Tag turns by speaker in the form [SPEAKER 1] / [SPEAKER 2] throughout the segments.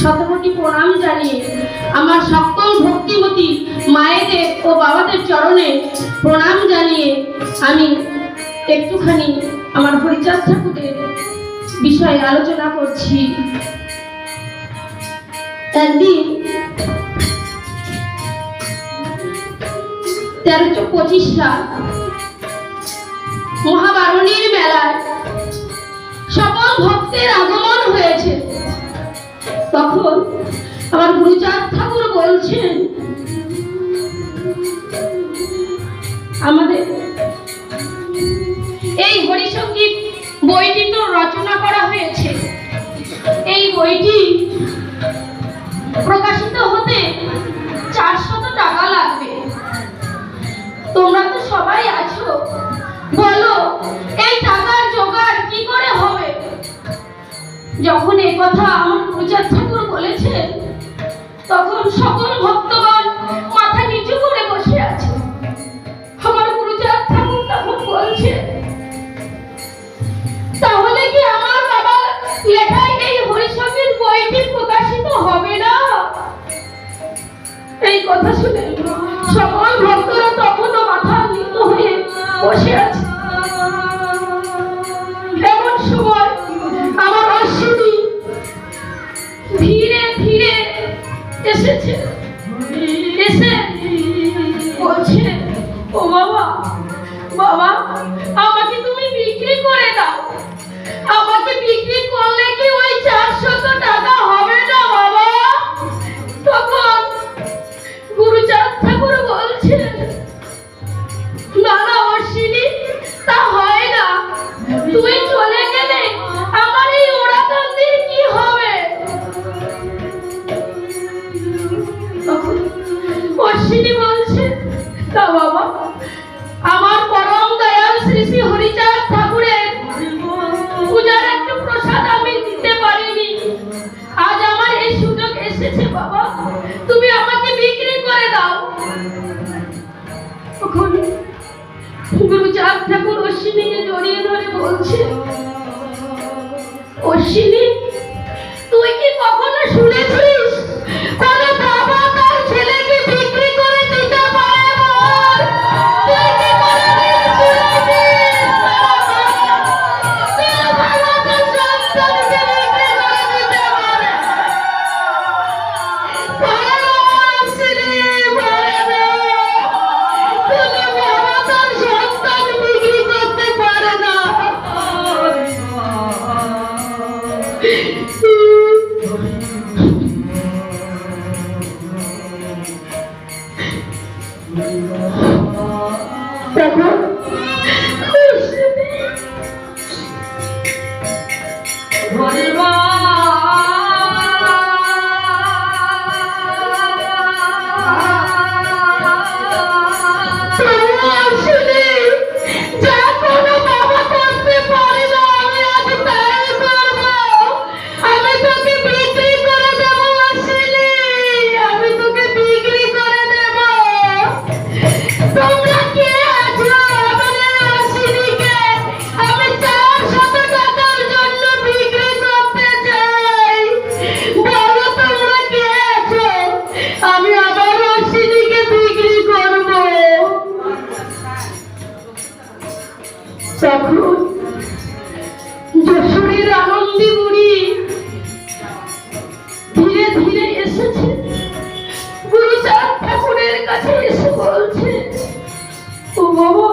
[SPEAKER 1] শতকোটি প্রণাম জানিয়ে আমার সকল ভক্তিমতী মায়েদের ও বাবাদের চরণে প্রণাম জানিয়ে আমি একটুখানি আমার হরিচাঁদ ঠাকুরের বিষয়ে আলোচনা করছি। একদিন 1325 সাল মহাবারণীর মেলায় সকল ভক্তের আগমন হয়েছে। তখন আমার গুরুচাঁদ ঠাকুর বলছেন, আমাদের এই হরিসঙ্গীত বইটি তো রচনা করা হয়েছে, এই বইটি প্রকাশিত হতে 400 টাকা লাগবে। তোমরা তো সবাই আছো, বলো এই টাকার জোগাড় কি করে হবে? যখন এই কথা আমার গুরুচাঁদ ঠাকুর বলেছেন, তখন সকল ভক্তগণ মাথা নিচু করে বসে আছে। আমার গুরুচাঁদ ঠাকুর তখন বলছে, তাহলে কি আমার বাবা লেখায় এই হরিসঙ্গীত বইটি প্রকাশিত হবে না? এই কথা শুনে সকল ভক্তরা তখনও মাথা নিচু হয়ে বসে আছে। এমন সময় আমার অশ্বিনী ধীরে ধীরে এসেছে, এসে বলছে, ও বাবা, বাবা আমাকে তুমি বিক্রি করে দাও। আমাকে বিক্রি করলে কি ওই 400 টাকা হবে না বাবা? তখন গুরুচাঁদ ঠাকুর বলছে, না না অশ্বিনী, তা হয় না। তুই চলে গেলে আমার এই ওড়াকান্দির কি হবে? অশ্বিনী বলছে, তা বাবা, আমার পরম দয়াল শ্রী শ্রী হরিচাঁদ ঠাকুরের পূজার একটা প্রসাদ আমি দিতে পারিনি। আজ আমার এই সুযোগ এসেছে বাবা, তুমি আমাকে বিক্রি করে দাও। তখন গুরুচাঁদ ঠাকুর অশ্বিনীকে জড়িয়ে ধরে বলছে, অশ্বিনী, তুই কি কখনো শুনেছিস কোনো বাবা তার ছেলেকে বিক্রি করে দিতে পারে? তুই কি কোনোদিন শুনেছিস বাবা তার সন্তানকে বিক্রি করে দিতে পারে? পারে না অশ্বিনী, পারে না। কোনো বাবা তার সন্তান বিক্রি করতে পারে না। তখন যশোরের আনন্দী বুড়ি ধীরে ধীরে এসেছে, গুরুচাঁদ ঠাকুরের কাছে এসে বলছে, ও বাবা,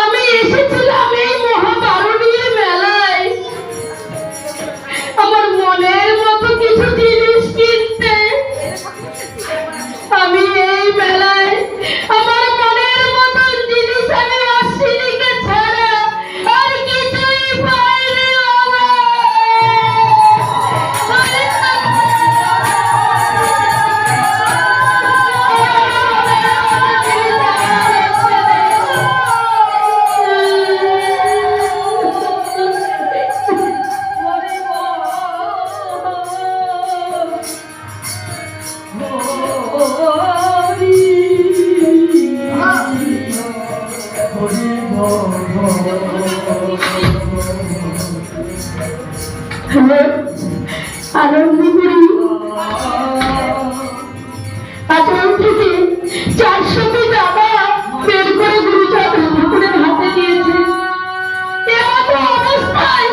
[SPEAKER 1] আমি এসেছিলাম এই মহাবারণীর মেলায় আমার মনের মতো কিছু জিনিস কিনতে। আমি এই মেলায় আমার মনের মতো জিনিস আমি অশ্বিনীকে ছাড়া আর কিছুই পাইনি বাবা। আনন্দী বুড়ি সত্যি দাদা বের করে গুরুচাঁদ ঠাকুরের হাতে দিয়েছে। এমতো অবস্থায়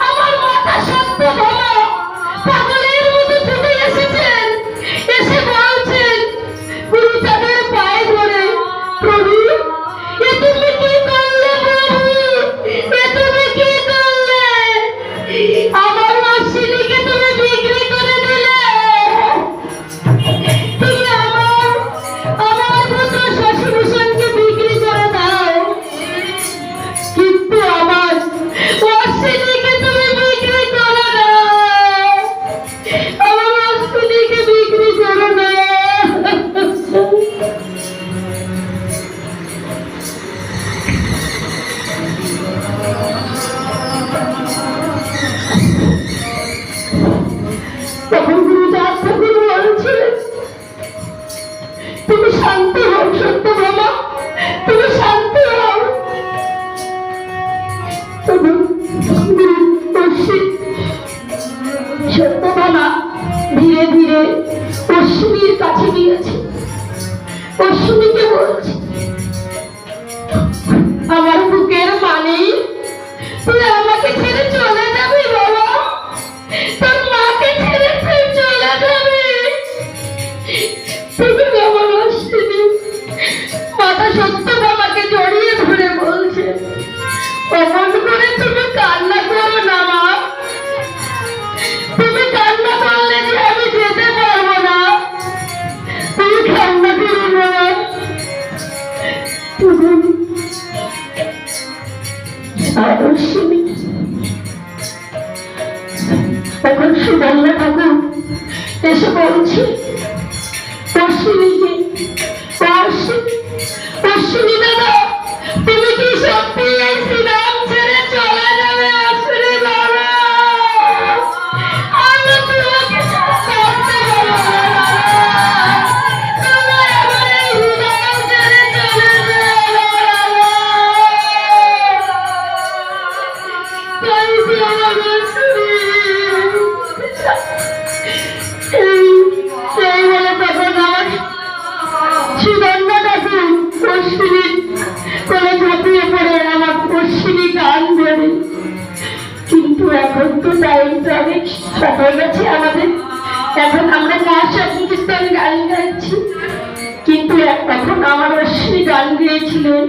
[SPEAKER 1] আমার মাতা সত্য বাবা পাগলের মতো ছুটে এসেছেন, এসে বলছেন গুরুচাঁদের পায়ে ধরে, প্রভু এ তুমি কি করলে, প্রভু এ তুমি কি করলে, আমার অশ্বিনীকে তুমি বিক্রি করে দিলে, তুমি আমার পুত্র শশিভূষণকে বিক্রি করে দাও, কিন্তু আমার অশ্বিনীকে তুমি বিক্রি করো না, আমার অশ্বিনীকে বিক্রি করো না। তখন গুরুচাঁদ ঠাকুর বলছিলেন, তুমি শান্ত হও সত্য বাবা, তুমি শান্ত হও। তখন সত্য বাবা ধীরে ধীরে অশ্বিনীর কাছে গিয়েছে, অশ্বিনীকে বলছে, আমার বুকের মানে তুই আমাকে ছেড়ে চলে যাবি বাবা, তোর মাকে ছেড়ে তুই চলে যাবি, তুমি আমার অশ্বিনী। মাতা সত্য বাবাকে জড়িয়ে ধরে বলছে, অমন করে তুমি কান্না করো না মা, তুমি কান্না করলে যে আমি যেতে পারবো না, তুমি কান্না করো না। অশ্বিনী তখন সুবর্ণা ঠাকুর এসে বলছে অশ্বিনীকে, অশ্বিনী দাদা তুমি কি সত্যি এই শ্রীরাম ছেড়ে চলে যাবে? অশ্বিনী দাদা আমি তোমাকে ছাড়তে পারবো না, তুমি আমার এই হৃদয় ছেড়ে চলে যাবে, তাই তো আমার অশ্বিনী। এই বলে তখন আমার সুবর্ণা ঠাকুর অশ্বিনীর কোলে ঝাঁপিয়ে পড়ে আমার অশ্বিনী গান ধরে। কিন্তু এখন তো টাইমটা অনেক হয়ে গেছে আমাদের, এখন আমরা মহাসংকীর্তন গান গাইছি, কিন্তু এখন আমার অশ্বিনী গান গিয়েছিলেন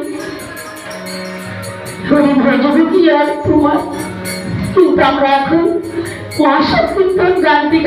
[SPEAKER 1] হরি ভজব কি আর তোমার, কিন্তু আমরা এখন মহাসংকীর্তন গানটি